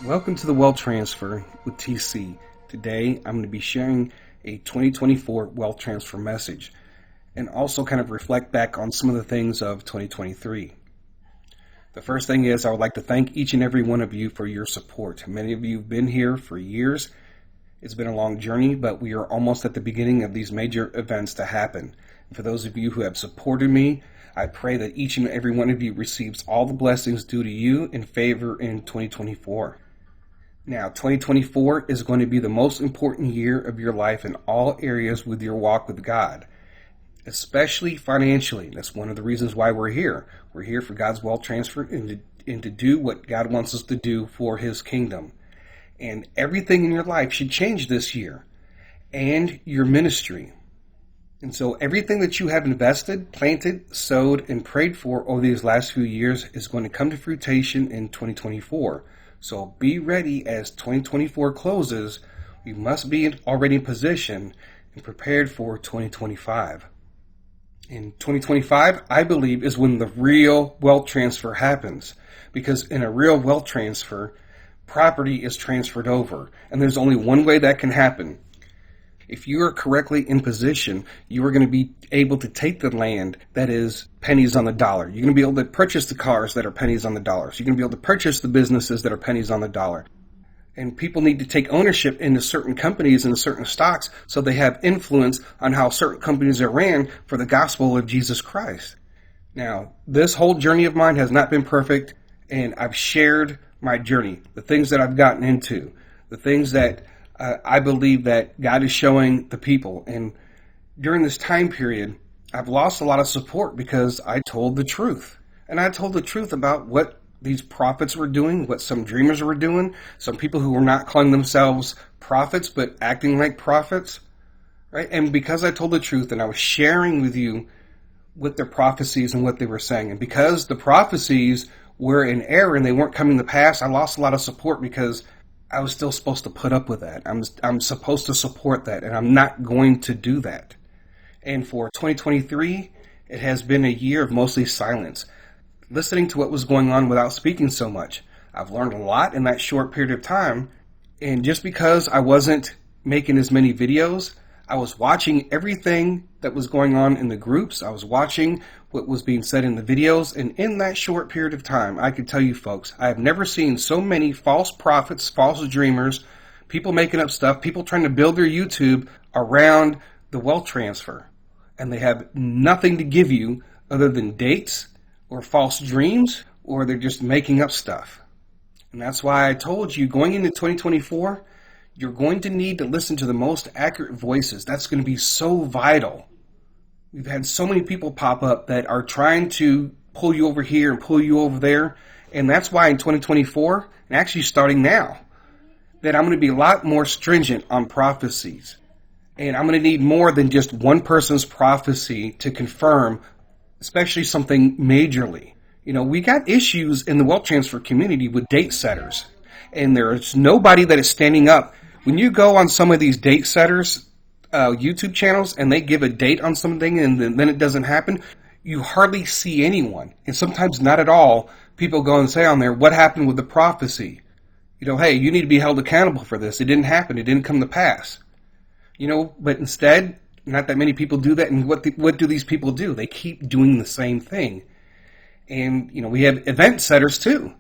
Welcome to the Wealth Transfer with TC. Today I'm going to be sharing a 2024 wealth transfer message and also kind of reflect back on some of the things of 2023. The first thing is I would like to thank each and every one of you for your support. Many of you have been here for years. It's been a long journey, but we are almost at the beginning of these major events to happen. And for those of you who have supported me, I pray that each and every one of you receives all the blessings due to you in favor in 2024. Now, 2024 is going to be the most important year of your life in all areas with your walk with God, especially financially. That's one of the reasons why we're here. We're here for God's wealth transfer and to do what God wants us to do for His kingdom. And everything in your life should change this year, and your ministry. And so everything that you have invested, planted, sowed, and prayed for over these last few years is going to come to fruition in 2024. So be ready as 2024 closes. We must be already in position and prepared for 2025. In 2025, I believe, is when the real wealth transfer happens. Because in a real wealth transfer, property is transferred over. And there's only one way that can happen. If you are correctly in position, you are going to be able to take the land that is pennies on the dollar. You're going to be able to purchase the cars that are pennies on the dollar. So you're going to be able to purchase the businesses that are pennies on the dollar. And people need to take ownership into certain companies and certain stocks so they have influence on how certain companies are ran for the gospel of Jesus Christ. Now, this whole journey of mine has not been perfect, and I've shared my journey, the things that I've gotten into, the things that I believe that God is showing the people. And during this time period, I've lost a lot of support because I told the truth. And I told the truth about what these prophets were doing, what some dreamers were doing, some people who were not calling themselves prophets but acting like prophets. Right? And because I told the truth and I was sharing with you what their prophecies and what they were saying, and because the prophecies were in error and they weren't coming to pass, I lost a lot of support because I was still supposed to put up with that. I'm supposed to support that, and I'm not going to do that. And for 2023, it has been a year of mostly silence, listening to what was going on without speaking so much. I've learned a lot in that short period of time, and just because I wasn't making as many videos, I was watching everything that was going on in the groups. I was watching what was being said in the videos. And in that short period of time, I can tell you folks, I have never seen so many false prophets, false dreamers, people making up stuff, people trying to build their YouTube around the wealth transfer. And they have nothing to give you other than dates or false dreams, or they're just making up stuff. And that's why I told you going into 2024, you're going to need to listen to the most accurate voices. That's going to be so vital. We've had so many people pop up that are trying to pull you over here and pull you over there. And that's why in 2024, and actually starting now, that I'm going to be a lot more stringent on prophecies. And I'm going to need more than just one person's prophecy to confirm, especially something majorly. You know, we got issues in the wealth transfer community with date setters. And there's nobody that is standing up. When you go on some of these date setters YouTube channels and they give a date on something and then it doesn't happen, you hardly see anyone. And sometimes not at all. People go and say on there, what happened with the prophecy? You know, hey, you need to be held accountable for this. It didn't happen. It didn't come to pass. You know, but instead, not that many people do that. And what do these people do? They keep doing the same thing. And, you know, we have event setters too.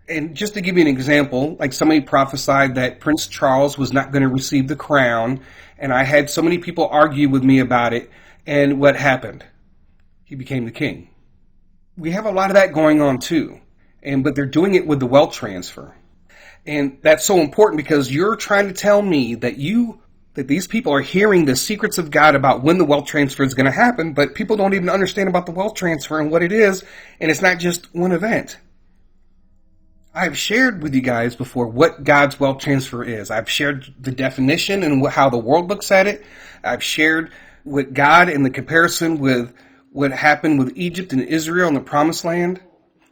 And just to give you an example, like somebody prophesied that Prince Charles was not going to receive the crown, and I had so many people argue with me about it, and what happened? He became the king. We have a lot of that going on too, but they're doing it with the wealth transfer. And that's so important because you're trying to tell me that these people are hearing the secrets of God about when the wealth transfer is going to happen, but people don't even understand about the wealth transfer and what it is, and it's not just one event. I've shared with you guys before what God's wealth transfer is. I've shared the definition and how the world looks at it. I've shared what God in the comparison with what happened with Egypt and Israel in the Promised Land.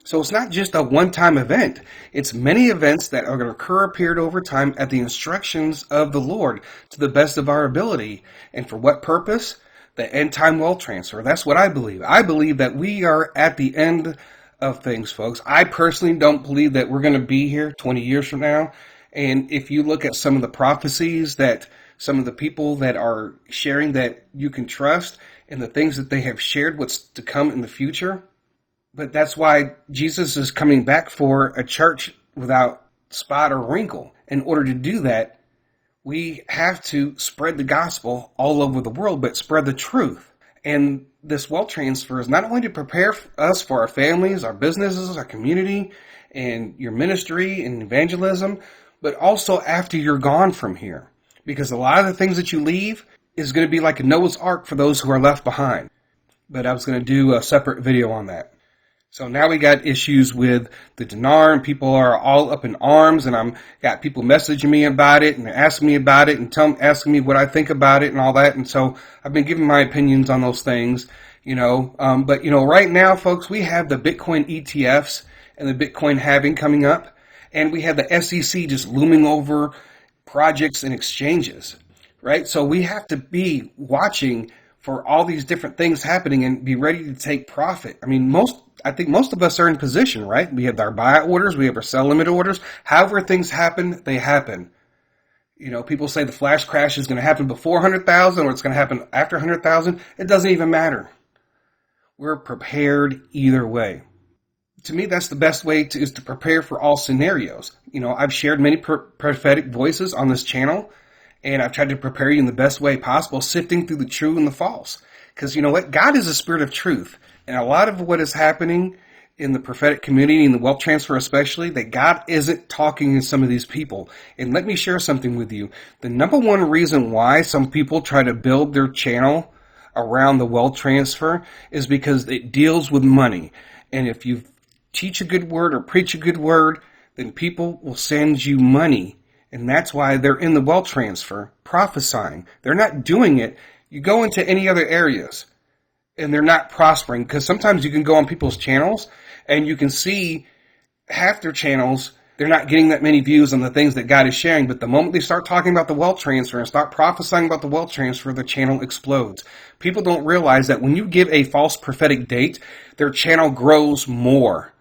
So it's not just a one-time event. It's many events that are going to occur a period over time at the instructions of the Lord to the best of our ability. And for what purpose? The end-time wealth transfer. That's what I believe. I believe that we are at the end of things, folks. I personally don't believe that we're going to be here 20 years from now. And if you look at some of the prophecies that some of the people that are sharing that you can trust and the things that they have shared, what's to come in the future. But that's why Jesus is coming back for a church without spot or wrinkle. In order to do that, we have to spread the gospel all over the world, but spread the truth. And this wealth transfer is not only to prepare us for our families, our businesses, our community, and your ministry and evangelism, but also after you're gone from here. Because a lot of the things that you leave is going to be like a Noah's Ark for those who are left behind. But I was going to do a separate video on that. So now we got issues with the dinar, and people are all up in arms, and I'm got people messaging me about it and asking me about it and asking me what I think about it and all that. And so I've been giving my opinions on those things, But right now, folks, we have the Bitcoin ETFs and the Bitcoin halving coming up, and we have the SEC just looming over projects and exchanges, right? So we have to be watching for all these different things happening and be ready to take profit. I think most of us are in position, right? We have our buy orders, we have our sell limit orders. However things happen, they happen. People say the flash crash is going to happen before 100,000 or it's going to happen after 100,000. It doesn't even matter. We're prepared either way. To me, that's the best way is to prepare for all scenarios. I've shared many prophetic voices on this channel, and I've tried to prepare you in the best way possible, sifting through the true and the false. Because you know what? God is a spirit of truth. And a lot of what is happening in the prophetic community, in the wealth transfer especially, that God isn't talking to some of these people. And let me share something with you. The number one reason why some people try to build their channel around the wealth transfer is because it deals with money. And if you teach a good word or preach a good word, then people will send you money. And that's why they're in the wealth transfer, prophesying. They're not doing it. You go into any other areas, and they're not prospering, because sometimes you can go on people's channels and you can see half their channels, they're not getting that many views on the things that God is sharing. But the moment they start talking about the wealth transfer and start prophesying about the wealth transfer, the channel explodes. People don't realize that when you give a false prophetic date, their channel grows more.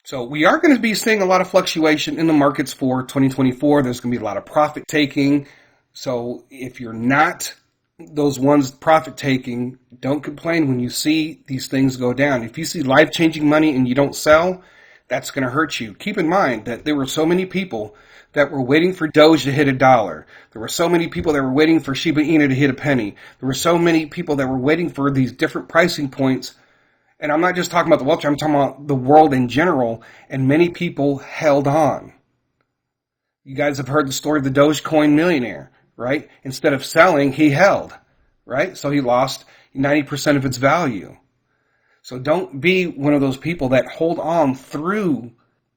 So we are going to be seeing a lot of fluctuation in the markets for 2024. There's going to be a lot of profit taking. So if you're not those ones profit taking, don't complain when you see these things go down. If you see life-changing money and you don't sell, that's going to hurt you. Keep in mind that there were so many people that were waiting for Doge to hit $1. There were so many people that were waiting for Shiba Inu to hit a penny. There were so many people that were waiting for these different pricing points. And I'm not just talking about the wealth, I'm talking about the world in general. And many people held on. You guys have heard the story of the Dogecoin millionaire, right? Instead of selling, he held, right? So he lost 90% of its value. So don't be one of those people that hold on through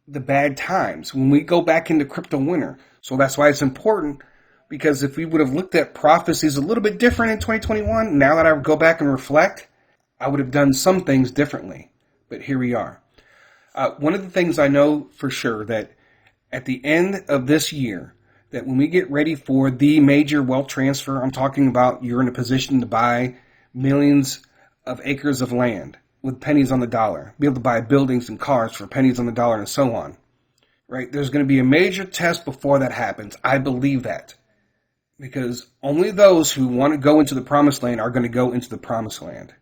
the bad times when we go back into crypto winter. So that's why it's important, because if we would have looked at prophecies a little bit different in 2021, now that I go back and reflect, I would have done some things differently. But here we are. One of the things I know for sure that at the end of this year, that when we get ready for the major wealth transfer, I'm talking about you're in a position to buy millions of acres of land with pennies on the dollar, be able to buy buildings and cars for pennies on the dollar and so on, right? There's going to be a major test before that happens. I believe that, because only those who want to go into the promised land are going to go into the promised land.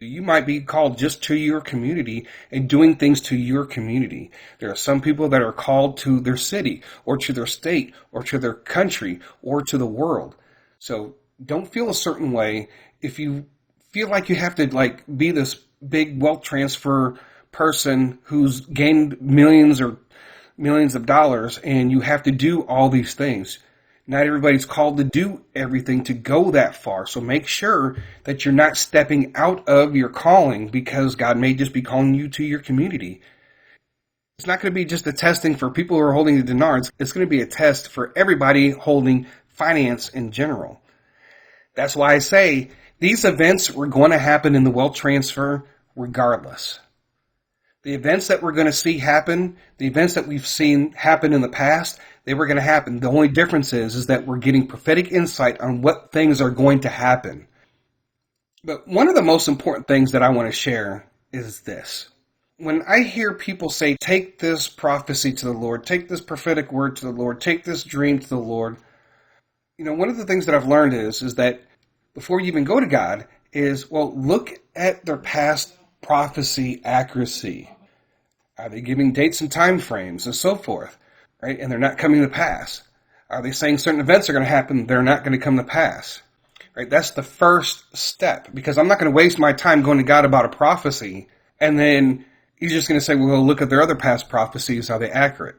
You might be called just to your community and doing things to your community. There are some people that are called to their city or to their state or to their country or to the world. So don't feel a certain way. If you feel like you have to be this big wealth transfer person who's gained millions of dollars and you have to do all these things. Not everybody's called to do everything to go that far. So make sure that you're not stepping out of your calling, because God may just be calling you to your community. It's not going to be just a testing for people who are holding the dinars. It's going to be a test for everybody holding finance in general. That's why I say these events were going to happen in the wealth transfer regardless. The events that we're going to see happen, the events that we've seen happen in the past, they were going to happen. The only difference is that we're getting prophetic insight on what things are going to happen. But one of the most important things that I want to share is this. When I hear people say, take this prophecy to the Lord, take this prophetic word to the Lord, take this dream to the Lord, one of the things that I've learned is that before you even go to God is, well, look at their past prophecy accuracy. Are they giving dates and time frames and so forth, right? And they're not coming to pass. Are they saying certain events are going to happen? They're not going to come to pass, right? That's the first step, because I'm not going to waste my time going to God about a prophecy and then He's just going to say, well, look at their other past prophecies. Are they accurate?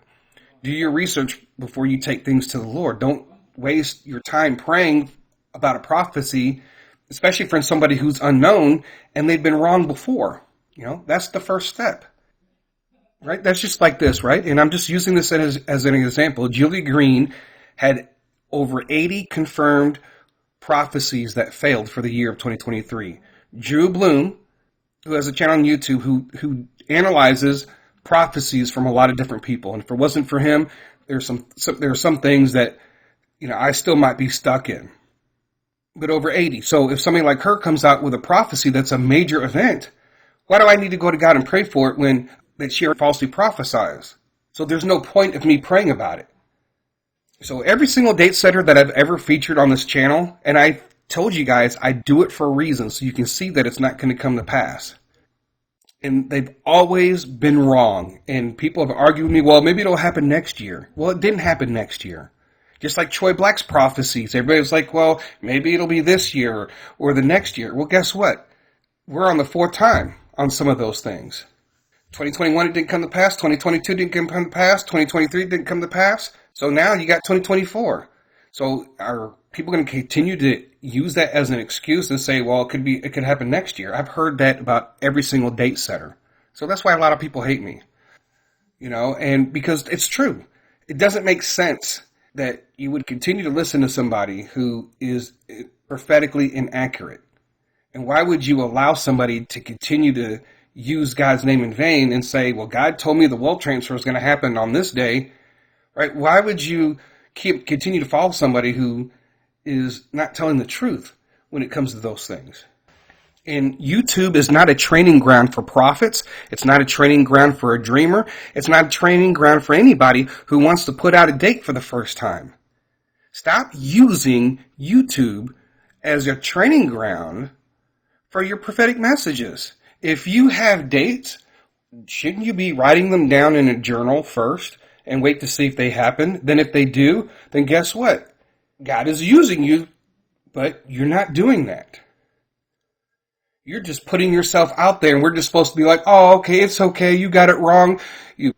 Do your research before you take things to the Lord. Don't waste your time praying about a prophecy, especially from somebody who's unknown and they've been wrong before. That's the first step, right? That's just like this, right? And I'm just using this as an example. Julie Green had over 80 confirmed prophecies that failed for the year of 2023. Drew Bloom, who has a channel on YouTube who analyzes prophecies from a lot of different people. And if it wasn't for him, there are some things that, I still might be stuck in. But over 80. So if somebody like her comes out with a prophecy that's a major event, why do I need to go to God and pray for it when that she falsely prophesies? So there's no point of me praying about it. So every single date setter that I've ever featured on this channel, and I told you guys I do it for a reason, so you can see that it's not going to come to pass. And they've always been wrong. And people have argued with me, well, maybe it'll happen next year. Well, it didn't happen next year. Just like Troy Black's prophecies. Everybody was like, well, maybe it'll be this year or the next year. Well, guess what? We're on the fourth time on some of those things. 2021, it didn't come to pass. 2022 didn't come to pass. 2023 didn't come to pass. So now you got 2024. So are people going to continue to use that as an excuse and say, well, it could happen next year? I've heard that about every single date setter. So that's why a lot of people hate me. And because it's true. It doesn't make sense that you would continue to listen to somebody who is prophetically inaccurate. And why would you allow somebody to continue to use God's name in vain and say, well, God told me the wealth transfer is going to happen on this day, right? Why would you continue to follow somebody who is not telling the truth when it comes to those things? And YouTube is not a training ground for prophets. It's not a training ground for a dreamer. It's not a training ground for anybody who wants to put out a date for the first time. Stop using YouTube as a training ground for your prophetic messages. If you have dates, shouldn't you be writing them down in a journal first and wait to see if they happen? Then if they do, then guess what? God is using you, but you're not doing that. You're just putting yourself out there, and we're just supposed to be like, oh, okay, it's okay, you got it wrong. You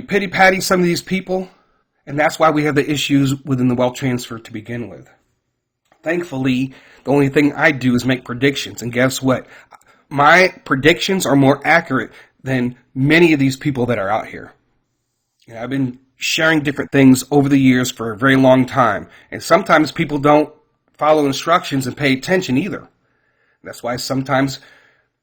pity-patty some of these people, and that's why we have the issues within the wealth transfer to begin with. Thankfully, the only thing I do is make predictions, and guess what? My predictions are more accurate than many of these people that are out here. I've been sharing different things over the years for a very long time, and sometimes people don't follow instructions and pay attention either. That's why sometimes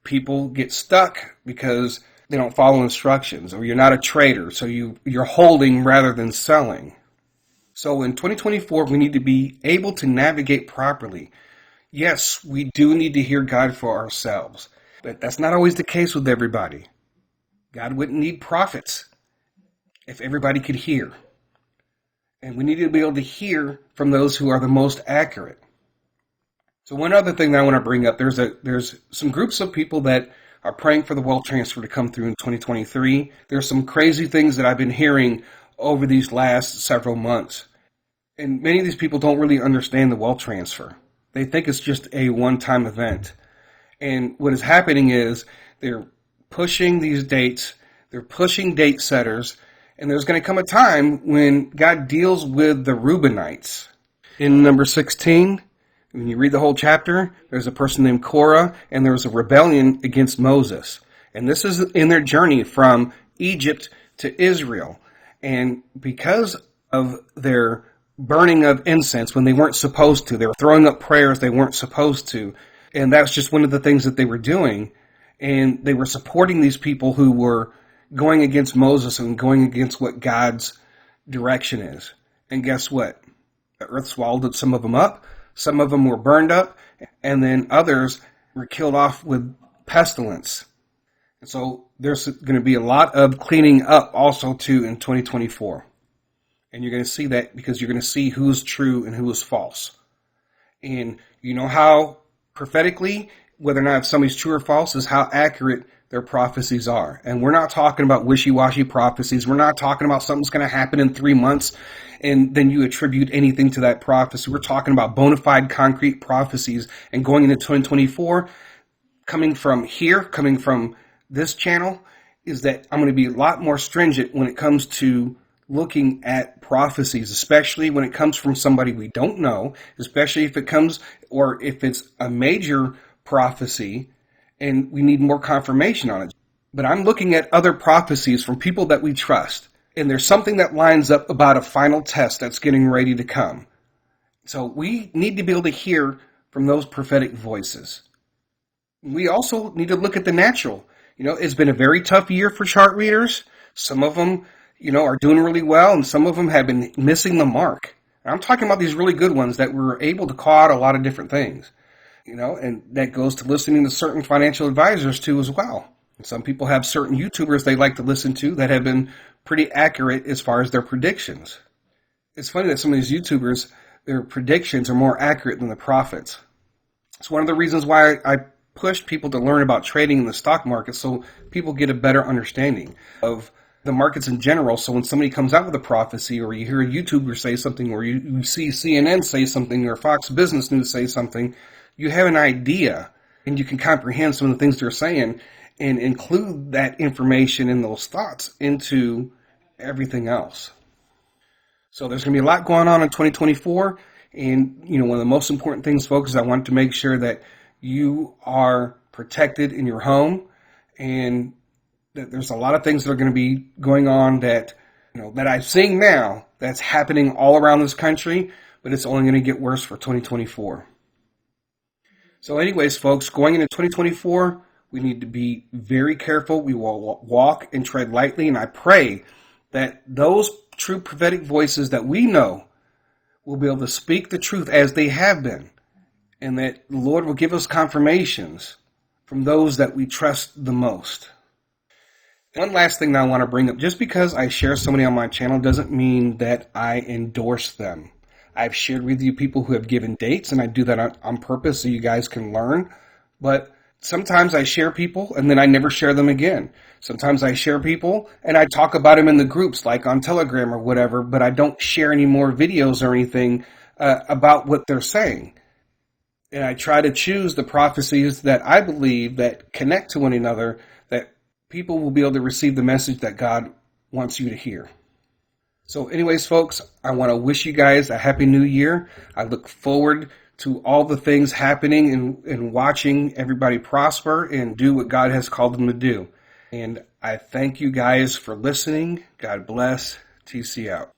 people get stuck because they don't follow instructions, or you're not a trader, so you're holding rather than selling. So in 2024, we need to be able to navigate properly. Yes, we do need to hear God for ourselves, but that's not always the case with everybody. God wouldn't need prophets if everybody could hear. And we need to be able to hear from those who are the most accurate. So one other thing that I want to bring up, there's some groups of people that are praying for the wealth transfer to come through in 2023. There's some crazy things that I've been hearing over these last several months. And many of these people don't really understand the wealth transfer. They think it's just a one-time event. And what is happening is they're pushing these dates, they're pushing date setters, and there's going to come a time when God deals with the Reubenites. In number 16, when you read the whole chapter, there's a person named Korah, and there was a rebellion against Moses. And this is in their journey from Egypt to Israel. And because of their burning of incense when they weren't supposed to, they were throwing up prayers they weren't supposed to. And that's just one of the things that they were doing. And they were supporting these people who were going against Moses and going against what God's direction is. And guess what? The earth swallowed some of them up. Some of them were burned up, and then others were killed off with pestilence. And so there's going to be a lot of cleaning up also too in 2024. And you're going to see that because you're going to see who's true and who is false. And you know how prophetically, whether or not if somebody's true or false is how accurate their prophecies are. And we're not talking about wishy-washy prophecies. We're not talking about something's going to happen in 3 months and then you attribute anything to that prophecy. We're talking about bona fide concrete prophecies. And going into 2024, coming from here, coming from this channel, is that I'm going to be a lot more stringent when it comes to looking at prophecies, especially when it comes from somebody we don't know, especially if it comes or if it's a major prophecy and we need more confirmation on it. But I'm looking at other prophecies from people that we trust, and there's something that lines up about a final test that's getting ready to come. So we need to be able to hear from those prophetic voices. We also need to look at the natural. It's been a very tough year for chart readers. Some of them, are doing really well, and some of them have been missing the mark. And I'm talking about these really good ones that were able to call out a lot of different things, and that goes to listening to certain financial advisors too as well. And some people have certain YouTubers they like to listen to that have been pretty accurate as far as their predictions. It's funny that some of these YouTubers, their predictions are more accurate than the prophets. It's one of the reasons why I push people to learn about trading in the stock market so people get a better understanding of the markets in general. So when somebody comes out with a prophecy, or you hear a YouTuber say something, or you see CNN say something, or Fox Business News say something, you have an idea and you can comprehend some of the things they're saying and include that information and those thoughts into everything else. So there's going to be a lot going on in 2024. And, one of the most important things, folks, is I want to make sure that you are protected in your home, and that there's a lot of things that are going to be going on that, that I'm seeing now that's happening all around this country, but it's only going to get worse for 2024. So anyways, folks, going into 2024, we need to be very careful. We will walk and tread lightly, and I pray that those true prophetic voices that we know will be able to speak the truth as they have been, and that the Lord will give us confirmations from those that we trust the most. One last thing that I want to bring up, just because I share somebody on my channel doesn't mean that I endorse them. I've shared with you people who have given dates, and I do that on purpose so you guys can learn. But sometimes I share people and then I never share them again. Sometimes I share people and I talk about them in the groups, like on Telegram or whatever, but I don't share any more videos or anything about what they're saying. And I try to choose the prophecies that I believe that connect to one another, that people will be able to receive the message that God wants you to hear. So anyways, folks, I want to wish you guys a happy new year. I look forward to all the things happening and watching everybody prosper and do what God has called them to do. And I thank you guys for listening. God bless. TC out.